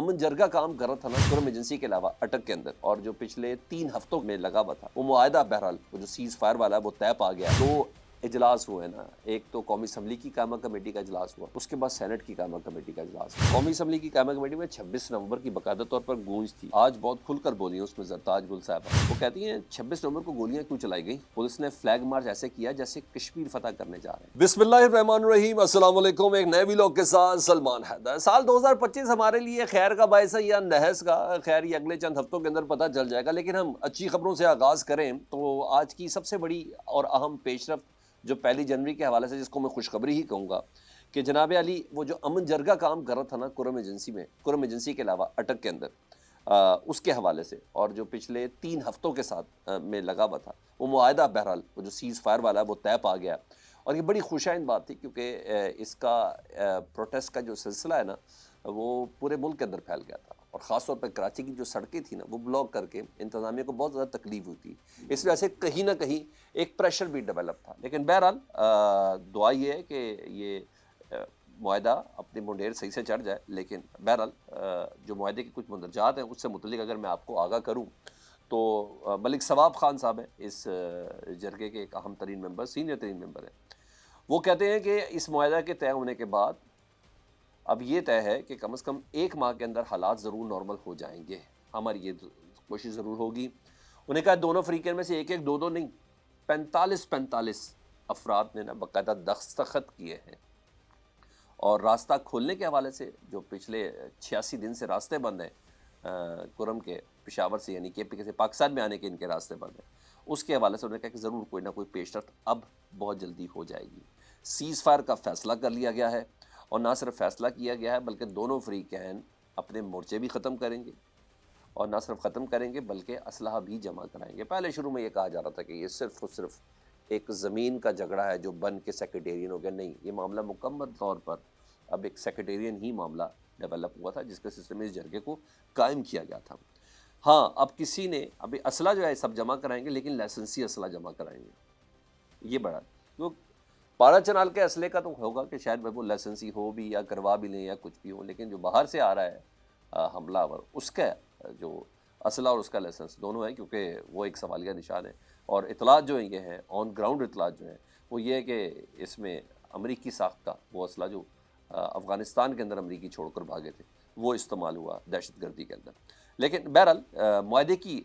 امن جرگہ کام کر رہا تھا نا کرم ایجنسی کے علاوہ اٹک کے اندر، اور جو پچھلے 3 ہفتوں میں لگا ہوا تھا، وہ معاہدہ بہرحال وہ جو سیز فائر والا ہے وہ طے پا گیا۔ 2 اجلاس ہوئے نا، ایک تو قومی اسمبلی کی قائمہ کمیٹی کا اجلاس ہوا، اس کے بعد سینٹ کی قائمہ کمیٹی کا اجلاس ہوا۔ قومی اسمبلی کی قائمہ کمیٹی میں 26 نومبر کی باقاعدہ طور پر گونج تھی۔ آج بہت کھل کر بولی ہیں اس میں زرتاج گل صاحبہ، وہ کہتی ہیں 26 نومبر کو گولیاں کیوں چلائی گئیں؟ پولیس نے فلیگ مارچ ایسے کیا جیسے کشمیر فتح کرنے جا رہے ہیں۔ بسم اللہ الرحمن الرحیم، السلام علیکم، ایک نئے ویلاگ کے ساتھ سلمان حیدر۔ سال 2025 ہمارے لیے خیر کا باعث ہے یا نحس کا؟ خیر یہ اگلے چند ہفتوں کے اندر پتہ چل جائے گا، لیکن ہم اچھی خبروں سے آغاز کریں تو آج کی سب سے بڑی اور اہم پیش رفت جو 1 جنوری کے حوالے سے، جس کو میں خوشخبری ہی کہوں گا، کہ جناب علی وہ جو امن جرگہ کام کر رہا تھا نا کرم ایجنسی کے علاوہ اٹک کے اندر، اس کے حوالے سے، اور جو پچھلے 3 ہفتوں کے ساتھ میں لگا ہوا تھا، وہ معاہدہ بہرحال وہ جو سیز فائر والا ہے وہ طے پا گیا۔ اور یہ بڑی خوشائند بات تھی، کیونکہ اس کا پروٹیسٹ کا جو سلسلہ ہے نا وہ پورے ملک کے اندر پھیل گیا تھا، اور خاص طور پہ کراچی کی جو سڑکیں تھیں نا وہ بلاک کر کے انتظامیہ کو بہت زیادہ تکلیف ہوئی تھی۔ اس وجہ سے کہیں نہ کہیں ایک پریشر بھی ڈیولپ تھا، لیکن بہرحال دعا یہ ہے کہ یہ معاہدہ اپنی منڈیر صحیح سے چڑھ جائے۔ لیکن بہرحال جو معاہدے کے کچھ مندرجات ہیں اس سے متعلق اگر میں آپ کو آگاہ کروں تو ملک ثواب خان صاحب ہیں اس جرگے کے ایک اہم ترین ممبر، سینئر ترین ممبر ہیں، وہ کہتے ہیں کہ اس معاہدہ کے طے ہونے کے بعد اب یہ طے ہے کہ کم از کم 1 ماہ کے اندر حالات ضرور نارمل ہو جائیں گے، ہماری یہ کوشش ضرور ہوگی۔ انہیں کہا دونوں فریقین میں سے ایک ایک 2 نہیں 45 افراد نے نا باقاعدہ دستخط کیے ہیں، اور راستہ کھولنے کے حوالے سے جو پچھلے 86 دن سے راستے بند ہیں کرم کے پشاور سے، یعنی کے پی سے پاکستان میں آنے کے ان کے راستے بند ہیں، اس کے حوالے سے انہوں نے کہا کہ ضرور کوئی نہ کوئی پیش رفت اب بہت جلدی ہو جائے گی۔ سیز فائر کا فیصلہ کر لیا گیا ہے، اور نہ صرف فیصلہ کیا گیا ہے بلکہ دونوں فریقین اپنے مورچے بھی ختم کریں گے، اور نہ صرف ختم کریں گے بلکہ اسلحہ بھی جمع کرائیں گے۔ پہلے شروع میں یہ کہا جا رہا تھا کہ یہ صرف اور صرف ایک زمین کا جھگڑا ہے جو بن کے سیکریٹیرین ہو گیا، نہیں، یہ معاملہ مکمل طور پر اب ایک سیکریٹیرین ہی معاملہ ڈیولپ ہوا تھا، جس کے سلسلے میں اس جرگے کو قائم کیا گیا تھا۔ ہاں، اب کسی نے ابھی اسلحہ جو ہے سب جمع کرائیں گے، لیکن لائسنسی اسلحہ جمع کرائیں گے، یہ بڑا تو 12 چنال کے اسلحے کا تو ہوگا کہ شاید وہ لائسنسی ہو بھی یا کروا بھی لیں یا کچھ بھی ہو، لیکن جو باہر سے آ رہا ہے حملہ آور، اس کا جو اسلحہ اور اس کا لائسنس دونوں ہیں، کیونکہ وہ ایک سوالیہ نشان ہے۔ اور اطلاعات جو ہیں یہ ہیں آن گراؤنڈ اطلاعات جو ہیں وہ یہ ہے کہ اس میں امریکی ساخت کا وہ اسلحہ جو افغانستان کے اندر امریکی چھوڑ کر بھاگے تھے وہ استعمال ہوا دہشت گردی کے اندر۔ لیکن بہرحال معاہدے کی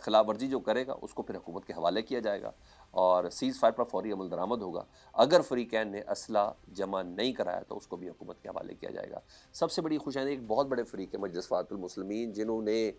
خلاف ورزی جو کرے گا اس کو پھر حکومت کے حوالے کیا جائے گا، اور سیز فائر پر فوری عمل درآمد ہوگا۔ اگر فریقین نے اسلحہ جمع نہیں کرایا تو اس کو بھی حکومت کے حوالے کیا جائے گا۔ سب سے بڑی خوشامدی ایک بہت بڑے فریق ہے مجلس فتح المسلمین، جنہوں نے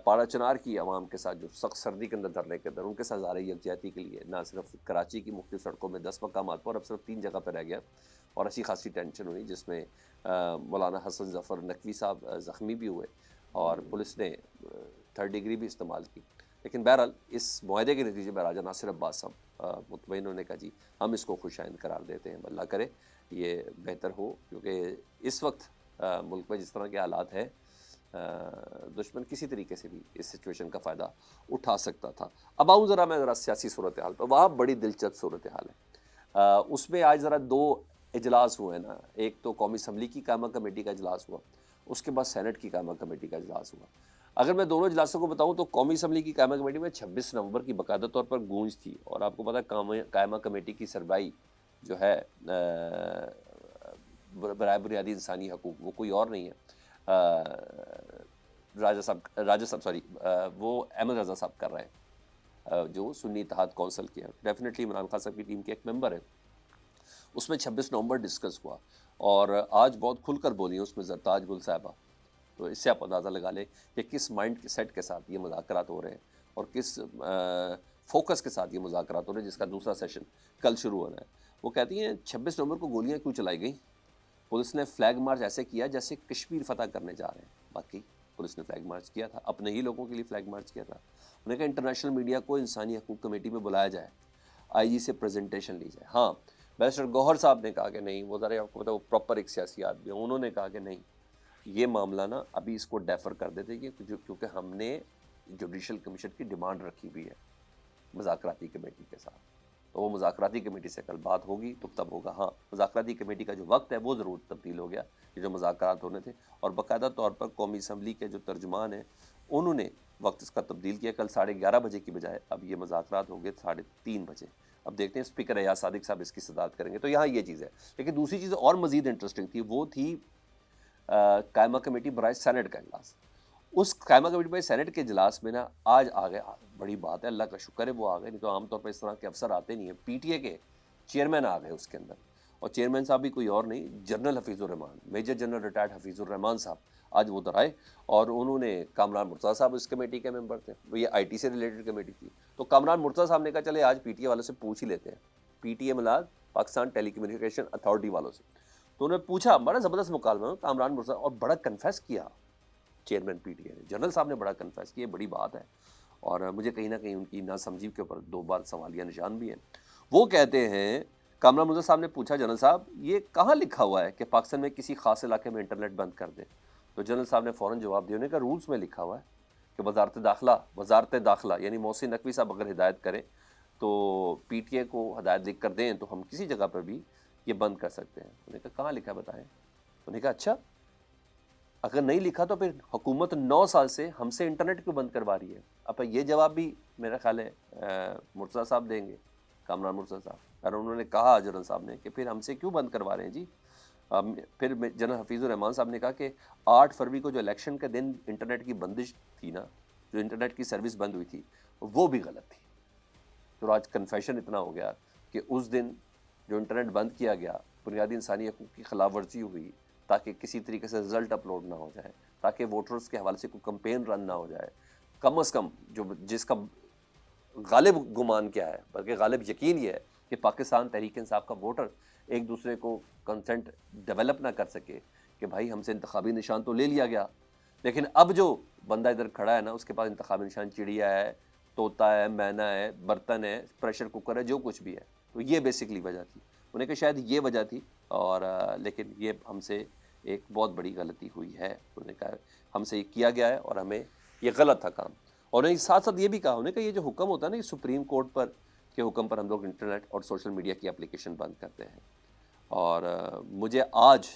پاڑا چنار کی عوام کے ساتھ جو سخت سردی کے اندر دھرنے کے اندر ان کے ساتھ اظہار یکجہتی کے لیے نہ صرف کراچی کی مختلف سڑکوں میں 10 مقامات پر، اب صرف 3 جگہ پہ رہ گیا، اور اچھی خاصی ٹینشن ہوئی، جس میں مولانا حسن ظفر نقوی صاحب زخمی بھی ہوئے، اور پولیس نے 3rd ڈگری بھی استعمال کی۔ لیکن بہرحال اس معاہدے کے نتیجے میں راجہ ناصر عباس صاحب مطمئن ہونے کا جی ہم اس کو خوشائند قرار دیتے ہیں، اللہ کرے یہ بہتر ہو، کیونکہ اس وقت ملک میں جس طرح کے حالات ہیں دشمن کسی طریقے سے بھی اس سچویشن کا فائدہ اٹھا سکتا تھا۔ اب آؤں ذرا سیاسی صورتحال پہ، وہاں بڑی دلچسپ صورتحال ہے۔ اس میں آج ذرا 2 اجلاس ہوئے نا، ایک تو قومی اسمبلی کی قائمہ کمیٹی کا اجلاس ہوا، اس کے بعد سینٹ کی قائمہ کمیٹی کا اجلاس ہوا۔ اگر میں دونوں اجلاسوں کو بتاؤں تو قومی اسمبلی کی قائمہ کمیٹی میں 26 نومبر کی باقاعدہ طور پر گونج تھی، اور آپ کو پتہ ہے قائمہ کمیٹی کی سربراہی جو ہے برائے بنیادی انسانی حقوق، وہ کوئی اور نہیں ہے، وہ احمد رضا صاحب کر رہے ہیں، جو سنی اتحاد کونسل کے ہیں، ڈیفینیٹلی عمران خان صاحب کی ٹیم کے ایک ممبر ہیں۔ اس میں 26 نومبر ڈسکس ہوا، اور آج بہت کھل کر بولی ہیں اس میں زرتاج گل صاحبہ، تو اس سے آپ اندازہ لگا لیں کہ کس مائنڈ کے سیٹ کے ساتھ یہ مذاکرات ہو رہے ہیں، اور کس فوکس کے ساتھ یہ مذاکرات ہو رہے ہیں، جس کا دوسرا سیشن کل شروع ہونا ہے۔ وہ کہتی ہیں 26 نومبر کو گولیاں کیوں چلائی گئیں؟ پولیس نے فلیگ مارچ ایسے کیا جیسے کشمیر فتح کرنے جا رہے ہیں۔ باقی پولیس نے فلیگ مارچ کیا تھا، اپنے ہی لوگوں کے لیے فلیگ مارچ کیا تھا۔ انہوں نے کہا انٹرنیشنل میڈیا کو انسانی حقوق کمیٹی میں بلایا جائے، آئی جی سے پریزنٹیشن لی جائے۔ ہاں، بیرسٹر گوہر صاحب نے کہا کہ نہیں، وہ ذرا آپ کو پتا وہ پراپر ایک سیاسی آدمی ہیں، انہوں نے کہا کہ نہیں، یہ معاملہ نا ابھی اس کو ڈیفر کر دیتے ہیں، کیونکہ ہم نے جوڈیشل کمیشن کی ڈیمانڈ رکھی ہوئی ہے مذاکراتی کمیٹی کے ساتھ۔ تو وہ مذاکراتی کمیٹی سے کل بات ہوگی تو تب ہوگا. ہاں مذاکراتی کمیٹی کا جو وقت ہے وہ ضرور تبدیل ہو گیا, یہ جو مذاکرات ہونے تھے, اور باقاعدہ طور پر قومی اسمبلی کے جو ترجمان ہیں انہوں نے وقت اس کا تبدیل کیا. کل 11:30 بجے کی بجائے اب یہ مذاکرات ہو گئے 3:30 بجے. اب دیکھتے ہیں اسپیکر ایاز صادق صاحب اس کی صدارت کریں گے. تو یہاں یہ چیز ہے. لیکن دوسری چیز اور مزید انٹرسٹنگ تھی, وہ تھی قائمہ کمیٹی برائے سینٹ کا اجلاس. اس قائمہ کمیٹی برائے سینٹ کے اجلاس میں نا آج آ گئے, بڑی بات ہے, اللہ کا شکر ہے وہ آ گئے, نہیں تو عام طور پر اس طرح کے افسر آتے نہیں ہیں. پی ٹی اے کے چیئرمین آ گئے اس کے اندر, اور چیئرمین صاحب بھی کوئی اور نہیں, جنرل حفیظ الرحمان, میجر جنرل ریٹائرڈ حفیظ الرحمان صاحب آج وہ ادھر آئے. اور انہوں نے, کامران مرتضیٰ صاحب اس کمیٹی کے ممبر تھے, وہ یہ آئی ٹی سے ریلیٹڈ کمیٹی تھی. تو کامران مرتضیٰ صاحب نے کہا چلے آج پی ٹی اے والوں سے پوچھ ہی لیتے ہیں, پی ٹی اے ملاد پاکستان ٹیلی کمیونیکیشن اتھارٹی والوں سے. تو انہوں نے پوچھا, بڑا زبردست مکالمہ کامران مرتضیٰ, اور بڑا کنفیس کیا چیئرمین پی ٹی اے نے, جنرل صاحب نے بڑا کنفیس کیا, بڑی بات ہے. اور مجھے کہیں نہ کہیں ان کی ناسمجھی کے اوپر 2 بار سوالیہ نشان بھی ہیں. وہ کہتے ہیں, کامران مرتضیٰ صاحب نے پوچھا جنرل صاحب یہ کہاں لکھا ہوا ہے کہ پاکستان میں کسی خاص علاقے میں انٹرنیٹ بند کر دیں؟ تو جنرل صاحب نے فوراً جواب دیا, انہوں نے کہا رولز میں لکھا ہوا ہے کہ وزارت داخلہ یعنی محسن نقوی صاحب اگر ہدایت کریں تو پی ٹی اے کو ہدایت لکھ کر دیں تو ہم کسی جگہ پر بھی یہ بند کر سکتے ہیں. انہوں نے کہا کہاں لکھا بتائیں. انہوں نے کہا اچھا اگر نہیں لکھا تو پھر حکومت 9 سال سے ہم سے انٹرنیٹ کیوں بند کروا رہی ہے؟ اب یہ جواب بھی میرا خیال ہے مرتضیٰ صاحب دیں گے, کامران مرتضیٰ صاحب. اور انہوں نے کہا جنرل صاحب نے کہ پھر ہم سے کیوں بند کروا رہے ہیں جی. پھر جنرل حفیظ الرحمان صاحب نے کہا کہ 8 فروری کو جو الیکشن کے دن انٹرنیٹ کی بندش تھی نا, جو انٹرنیٹ کی سروس بند ہوئی تھی, وہ بھی غلط تھی. تو آج کنفیشن اتنا ہو گیا کہ اس دن جو انٹرنیٹ بند کیا گیا, بنیادی انسانی حقوق کی خلاف ورزی ہوئی تاکہ کسی طریقے سے رزلٹ اپلوڈ نہ ہو جائے, تاکہ ووٹرز کے حوالے سے کوئی کمپین رن نہ ہو جائے. کم از کم جس کا غالب گمان کیا ہے, بلکہ غالب یقین یہ ہے کہ پاکستان تحریک انصاف کا ووٹر ایک دوسرے کو کنسنٹ ڈیولپ نہ کر سکے کہ بھائی ہم سے انتخابی نشان تو لے لیا گیا, لیکن اب جو بندہ ادھر کھڑا ہے نا اس کے پاس انتخابی نشان چڑیا ہے, طوطا ہے, مینا ہے, برتن ہے, پریشر کوکر ہے, جو کچھ بھی ہے. تو یہ بیسکلی وجہ تھی. انہیں کہ شاید یہ وجہ تھی, اور لیکن یہ ہم سے ایک بہت بڑی غلطی ہوئی ہے. انہوں نے کہا ہم سے یہ کیا گیا ہے اور ہمیں یہ غلط تھا کام. اور انہیں ساتھ ساتھ یہ بھی کہا, انہیں کہ یہ جو حکم ہوتا ہے نا, یہ سپریم کورٹ پر کے حکم پر ہم لوگ انٹرنیٹ اور سوشل میڈیا کی اپلیکیشن بند کرتے ہیں. اور مجھے آج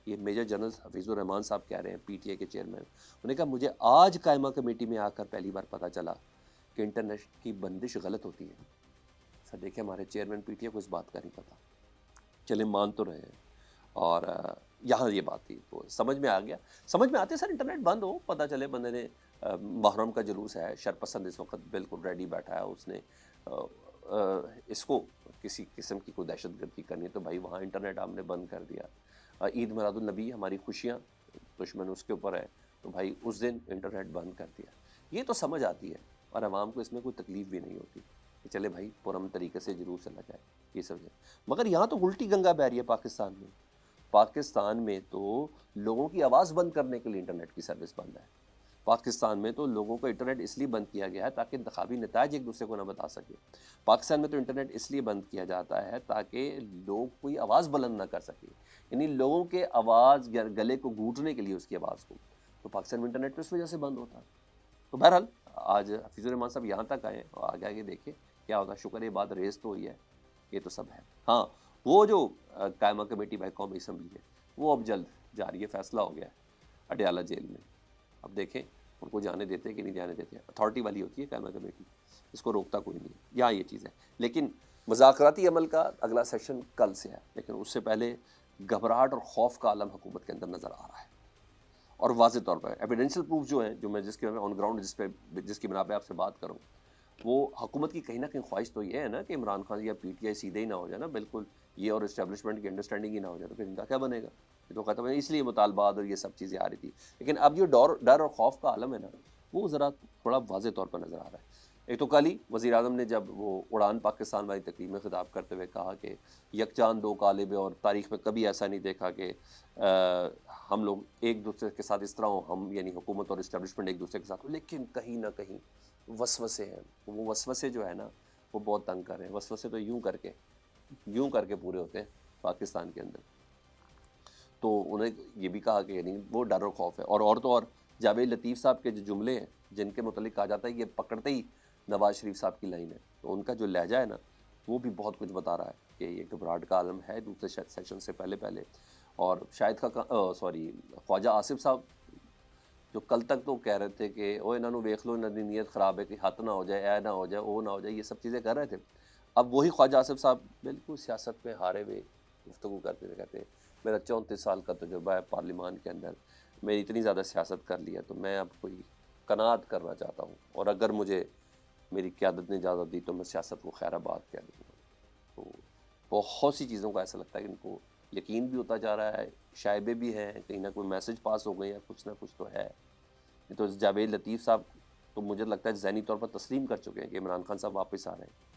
یہ میجر جنرل حفیظ الرحمان صاحب کہہ رہے ہیں, پی ٹی اے کے چیئرمین, انہوں نے کہا مجھے آج قائمہ کمیٹی میں آ کر پہلی بار پتہ چلا کہ انٹرنیٹ کی بندش غلط ہوتی ہے. سر دیکھیں ہمارے چیئرمین پی ٹی اے کو اس بات کا نہیں پتہ. چلے مان تو رہے ہیں, اور یہاں یہ بات تھی تو سمجھ میں آ گیا. سمجھ میں آتے سر انٹرنیٹ بند ہو, پتہ چلے بندے نے, محرم کا جلوس ہے, شرپسند اس وقت بالکل ریڈی بیٹھا ہے, اس نے اس کو کسی قسم کی کوئی دہشت گردی کرنی ہے تو بھائی وہاں انٹرنیٹ ہم نے بند کر دیا. عید میلاد النبی ہماری خوشیاں, دشمن اس کے اوپر ہے تو بھائی اس دن انٹرنیٹ بند کر دیا. یہ تو سمجھ آتی ہے, اور عوام کو اس میں کوئی تکلیف بھی نہیں ہوتی کہ چلے بھائی پرامن طریقے سے جلوس چلا جائے, یہ سب ہے. مگر یہاں تو الٹی گنگا بہ رہی ہے پاکستان میں. پاکستان میں تو لوگوں کی آواز بند کرنے کے لیے انٹرنیٹ کی سروس بند ہے. پاکستان میں تو لوگوں کو انٹرنیٹ اس لیے بند کیا گیا ہے تاکہ انتخابی نتائج ایک دوسرے کو نہ بتا سکے. پاکستان میں تو انٹرنیٹ اس لیے بند کیا جاتا ہے تاکہ لوگ کوئی آواز بلند نہ کر سکے, یعنی لوگوں کے آواز گلے کو گھونٹنے کے لیے اس کی آواز کو, تو پاکستان میں انٹرنیٹ اس وجہ سے بند ہوتا ہے. تو بہرحال آج حفیظ الرحمان صاحب یہاں تک آئے اور آگے آگے دیکھیں کیا ہوتا ہے. شکر یہ بات ریز تو ہوئی ہے, یہ تو سب ہے. ہاں وہ جو قائمہ کمیٹی بائی قومی اسمبلی ہے وہ اب جلد جاری ہے, فیصلہ ہو گیا ہے اڈیالہ جیل میں. اب دیکھیں ان کو جانے دیتے کہ نہیں جانے دیتے. اتھارٹی والی ہوتی ہے قائمہ کمیٹی, اس کو روکتا کوئی نہیں. یہاں یہ چیز ہے. لیکن مذاکراتی عمل کا اگلا سیشن کل سے ہے, لیکن اس سے پہلے گھبراہٹ اور خوف کا عالم حکومت کے اندر نظر آ رہا ہے. اور واضح طور پر ایویڈینشیل پروف جو ہیں, جو میں جس کے آن گراؤنڈ جس کی بنا پہ آپ سے بات کروں, وہ حکومت کی کہیں نہ کہیں خواہش تو یہ ہے نا کہ عمران خان یا پی ٹی آئی سیدھے ہی نہ ہو جائے نا, بالکل یہ اور اسٹیبلشمنٹ کی انڈرسٹینڈنگ ہی نہ ہو جائے, تو پھر ان کا کیا بنے گا؟ یہ تو ختم ہے. اس لیے مطالبات اور یہ سب چیزیں آ رہی تھی. لیکن اب جو ڈر اور خوف کا عالم ہے نا, وہ ذرا تھوڑا واضح طور پر نظر آ رہا ہے. ایک تو کل ہی وزیر اعظم نے جب وہ اڑان پاکستان والی تقریب میں خطاب کرتے ہوئے کہا کہ یکجان دو قالب, اور تاریخ میں کبھی ایسا نہیں دیکھا کہ ہم لوگ ایک دوسرے کے ساتھ اس طرح ہوں, ہم یعنی حکومت اور اسٹیبلشمنٹ ایک دوسرے کے ساتھ ہوں. لیکن کہیں نہ کہیں وسوسے ہیں, وہ وسوسے جو ہے نا وہ بہت تنگ کر رہے ہیں. وسوسے تو یوں کر کے پورے ہوتے ہیں پاکستان کے اندر. تو انہیں یہ بھی کہا کہ یعنی وہ ڈر اور خوف ہے. اور تو اور جاوید لطیف صاحب کے جو جملے ہیں جن کے متعلق کہا جاتا ہے یہ پکڑتے ہی نواز شریف صاحب کی لائن ہے, تو ان کا جو لہجہ ہے نا وہ بھی بہت کچھ بتا رہا ہے کہ یہ گھبراہٹ کا عالم ہے دوسرے سیشن سے پہلے. اور شاہد خواجہ آصف صاحب جو کل تک تو کہہ رہے تھے کہ او انہوں ویکھ لو، انہوں کی نیت خراب ہے کہ ہاتھ نہ ہو جائے، اے نہ ہو جائے، او نہ ہو جائے، یہ سب چیزیں کر رہے تھے. اب وہی خواجہ آصف صاحب بالکل سیاست میں ہارے ہوئے گفتگو کرتے تھے، کہتے ہیں میرا 34 سال کا تجربہ ہے پارلیمان کے اندر، میں اتنی زیادہ سیاست کر لی ہے تو میں اب کوئی قناعت کرنا چاہتا ہوں، اور اگر مجھے میری قیادت نے اجازت دی تو میں سیاست کو خیر آباد کہہ دوں گا. تو بہت سی چیزوں کا ایسا لگتا ہے کہ ان کو یقین بھی ہوتا جا رہا ہے، شائبے بھی ہیں، کہیں نہ کوئی میسج پاس ہو گئے یا کچھ نہ کچھ تو ہے. تو جاوید لطیف صاحب تو مجھے لگتا ہے ذہنی طور پر تسلیم کر چکے ہیں کہ عمران خان صاحب واپس آ رہے ہیں.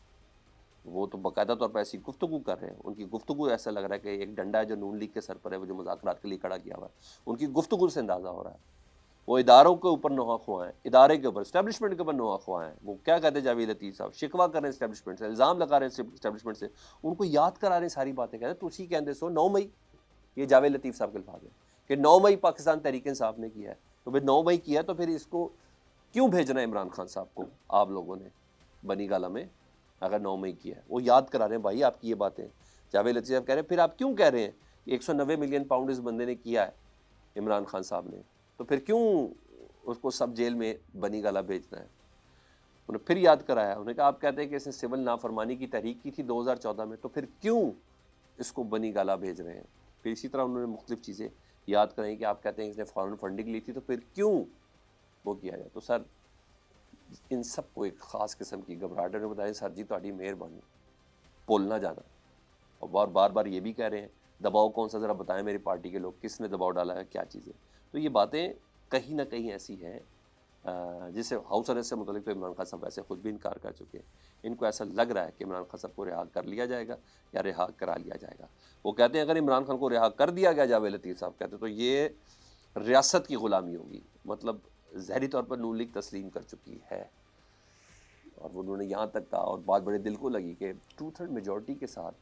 وہ تو باقاعدہ طور پر ایسی گفتگو کر رہے ہیں، ان کی گفتگو ایسا لگ رہا ہے کہ ایک ڈنڈا ہے جو نون لیگ کے سر پر ہے، وہ جو مذاکرات کے لیے کھڑا کیا ہوا ہے، ان کی گفتگو سے اندازہ ہو رہا ہے وہ اداروں کے اوپر نوحہ خواہ ہیں، ادارے کے اوپر، اسٹیبلشمنٹ کے اوپر نوحہ خواہ ہیں. وہ کیا کہتے ہیں جاوید لطیف صاحب؟ شکوہ کر رہے ہیں اسٹیبلشمنٹ سے، الزام لگا رہے ہیں اسٹیبلشمنٹ سے، ان کو یاد کرا رہے ہیں ساری باتیں. کہتے ہیں تسی کہندے سو 9 مئی، یہ جاوید لطیف صاحب کے الفاظ ہیں کہ 9 مئی پاکستان تحریک انصاف نے کیا ہے. تو پھر 9 مئی کیا تو پھر اس کو کیوں بھیجنا ہے عمران خان صاحب کو آپ لوگوں نے بنی گالہ میں اگر 9 مئی کیا ہے؟ وہ یاد کرا رہے ہیں بھائی آپ کی یہ باتیں. جاوید لطیف صاحب کہہ رہے ہیں پھر آپ کیوں کہہ رہے ہیں کہ 190 ملین پاؤنڈ اس بندے نے کیا ہے عمران خان صاحب نے، تو پھر کیوں اس کو سب جیل میں بنی گالہ بھیجنا ہے؟ انہیں پھر یاد کرایا، انہوں نے کہا آپ کہتے ہیں کہ اس نے سول نافرمانی کی تحریک کی تھی 2014 میں، تو پھر کیوں اس کو بنی گالہ بھیج رہے ہیں؟ پھر اسی طرح انہوں نے مختلف چیزیں یاد کریں کہ آپ کہتے ہیں اس نے فارن فنڈنگ لی تھی تو پھر کیوں وہ کیا جائے. تو سر ان سب کو ایک خاص قسم کی گھبراہٹ نے بتایا سر جی تہاڈی مہربانی بھول نہ جانا. اور بار بار یہ بھی کہہ رہے ہیں دباؤ کون سا ذرا بتائیں میری پارٹی کے لوگ، کس نے دباؤ ڈالا ہے، کیا چیزیں. تو یہ باتیں کہیں نہ کہیں ایسی ہیں جسے ہاؤس اریسٹ سے متعلق تو عمران خان صاحب ویسے خود بھی انکار کر چکے ہیں. ان کو ایسا لگ رہا ہے کہ عمران خان صاحب کو رہا کر لیا جائے گا یا رہا کرا لیا جائے گا. وہ کہتے ہیں اگر عمران خان کو رہا کر دیا گیا، جاوید لطیف صاحب کہتے ہیں، تو یہ ریاست کی غلامی ہوگی. مطلب ظاہری طور پر نون لیگ تسلیم کر چکی ہے. اور انہوں نے یہاں تک کہا، اور بات بڑے دل کو لگی، کہ 2/3 میجورٹی کے ساتھ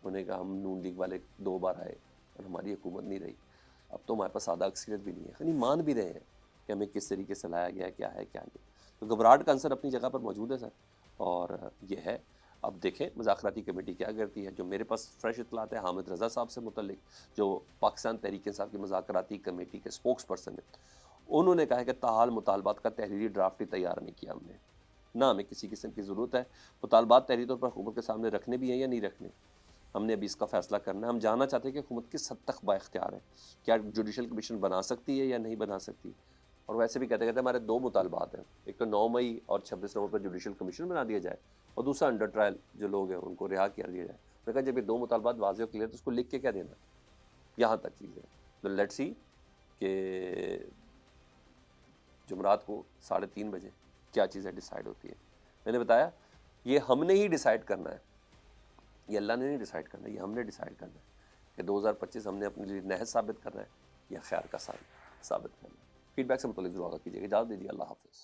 انہوں نے کہا ہم نون لیگ والے 2 بار آئے اور ہماری حکومت نہیں رہی، اب تو ہمارے پاس سادہ اکثریت بھی نہیں ہے. یعنی مان بھی رہے ہیں کہ ہمیں کس طریقے سے لایا گیا ہے، کیا ہے کیا نہیں. تو گھبراہٹ کا عنصر اپنی جگہ پر موجود ہے سر، اور یہ ہے. اب دیکھیں مذاکراتی کمیٹی کیا کرتی ہے. جو میرے پاس فریش اطلاعات ہے حامد رضا صاحب سے متعلق، جو پاکستان تحریک انصاف کی مذاکراتی کمیٹی کے اسپوکس پرسن ہیں، انہوں نے کہا ہے کہ تاحال مطالبات کا تحریری ڈرافٹ ہی تیار نہیں کیا ہم نے، نہ ہمیں کسی قسم کی ضرورت ہے. مطالبات تحریری طور پر حکومت کے سامنے رکھنے بھی ہیں یا نہیں رکھنے، ہم نے ابھی اس کا فیصلہ کرنا ہے. ہم جاننا چاہتے ہیں کہ حکومت کس حد تک با اختیار ہے، کیا جوڈیشل کمیشن بنا سکتی ہے یا نہیں بنا سکتی. اور ویسے بھی کہتے ہیں ہمارے 2 مطالبات ہیں، ایک تو 9 مئی اور 26 نومبر پر جوڈیشل کمیشن بنا دیا جائے، اور دوسرا انڈر ٹرائل جو لوگ ہیں ان کو رہا کر دیا جائے. میں کہا جب یہ 2 مطالبات واضح اور کلیئر تو اس کو لکھ کے کیا دینا. یہاں تک چیزیں. تو لیٹ سی کہ جمعرات کو 3:30 بجے کیا چیزیں ڈیسائیڈ ہوتی ہے. میں نے بتایا یہ ہم نے ہی ڈیسائیڈ کرنا ہے، یہ اللہ نے نہیں ڈیسائیڈ کرنا ہے، یہ ہم نے ڈیسائیڈ کرنا ہے کہ 2025 ہم نے اپنے لیے نہج ثابت کرنا ہے یا خیر کا ثابت کرنا ہے. فیڈ بیک سے متعلق ضرور آگاہ کیجیے گا. اجازت دیجیے، اللہ حافظ.